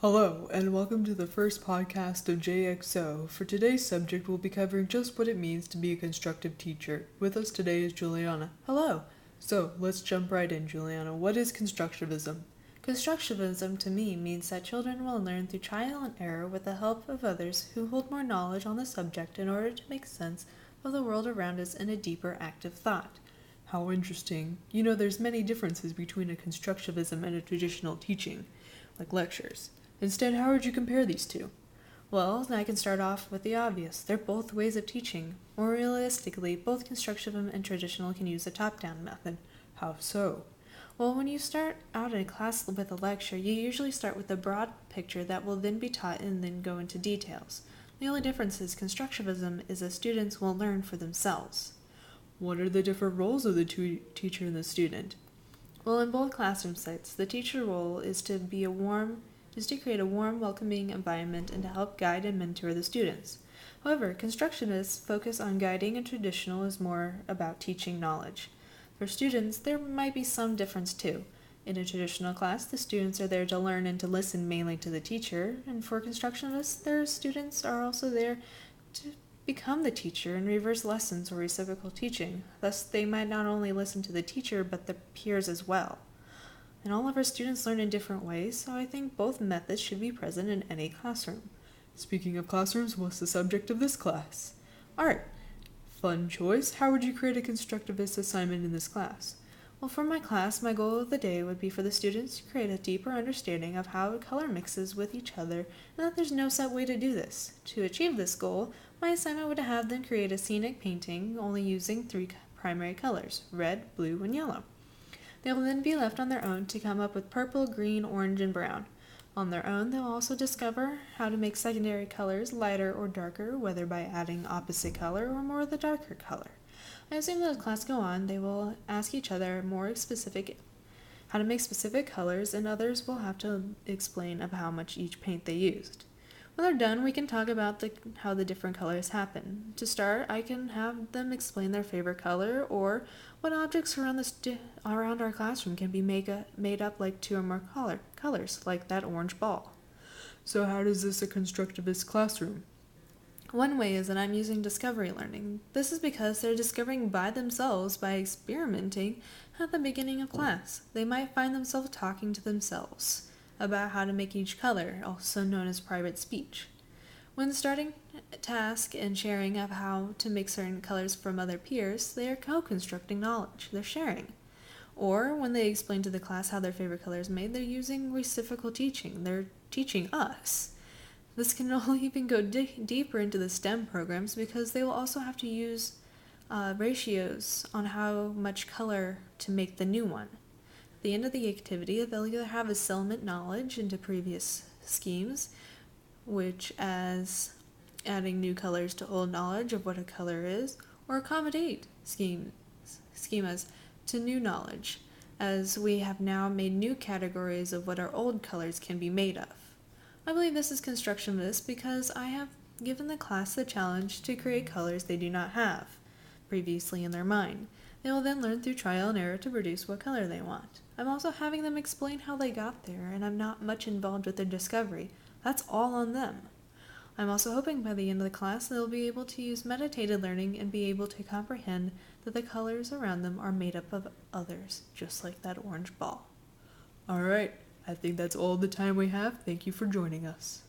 Hello, and welcome to the first podcast of JXO. For today's subject, we'll be covering just what it means to be a constructive teacher. With us today is Juliana. Hello! So, let's jump right in, Juliana. What is constructivism? Constructivism to me means that children will learn through trial and error with the help of others who hold more knowledge on the subject in order to make sense of the world around us in a deeper active thought. How interesting. You know, there's many differences between a constructivism and a traditional teaching, like lectures. Instead, how would you compare these two? Well, I can start off with the obvious. They're both ways of teaching. More realistically, both constructivism and traditional can use the top-down method. How so? Well, when you start out in a class with a lecture, you usually start with a broad picture that will then be taught and then go into details. The only difference is constructivism is that students will learn for themselves. What are the different roles of the teacher and the student? Well, in both classroom sites, the teacher role is to create a warm, welcoming environment and to help guide and mentor the students. However, constructionists focus on guiding and traditional is more about teaching knowledge. For students, there might be some difference too. In a traditional class, the students are there to learn and to listen mainly to the teacher, and for constructionists, their students are also there to become the teacher and reverse lessons or reciprocal teaching. Thus, they might not only listen to the teacher, but the peers as well. And all of our students learn in different ways, so I think both methods should be present in any classroom. Speaking of classrooms, what's the subject of this class? Art. Fun choice. How would you create a constructivist assignment in this class? Well, for my class, my goal of the day would be for the students to create a deeper understanding of how color mixes with each other and that there's no set way to do this. To achieve this goal, my assignment would have them create a scenic painting only using 3 primary colors, red, blue, and yellow. They will then be left on their own to come up with purple, green, orange, and brown. On their own, they'll also discover how to make secondary colors lighter or darker, whether by adding opposite color or more of the darker color. I assume that as class go on, they will ask each other more specific how to make specific colors, and others will have to explain of how much each paint they used. When they're done, we can talk about how the different colors happen. To start, I can have them explain their favorite color or what objects around our classroom can be made up like 2 or more colors, like that orange ball. So how does this a constructivist classroom? One way is that I'm using discovery learning. This is because they're discovering by themselves by experimenting at the beginning of class. They might find themselves talking to themselves about how to make each color, also known as private speech. When starting a task and sharing of how to make certain colors from other peers, they are co-constructing knowledge. They're sharing. Or when they explain to the class how their favorite color is made, they're using reciprocal teaching. They're teaching us. This can only even go deeper into the STEM programs because they will also have to use ratios on how much color to make the new one. At the end of the activity, they'll either have assessment knowledge into previous schemes, which as adding new colors to old knowledge of what a color is, or accommodate schemas to new knowledge, as we have now made new categories of what our old colors can be made of. I believe this is constructivist because I have given the class the challenge to create colors they do not have previously in their mind. They will then learn through trial and error to produce what color they want. I'm also having them explain how they got there, and I'm not much involved with their discovery. That's all on them. I'm also hoping by the end of the class they'll be able to use meditated learning and be able to comprehend that the colors around them are made up of others, just like that orange ball. Alright, I think that's all the time we have. Thank you for joining us.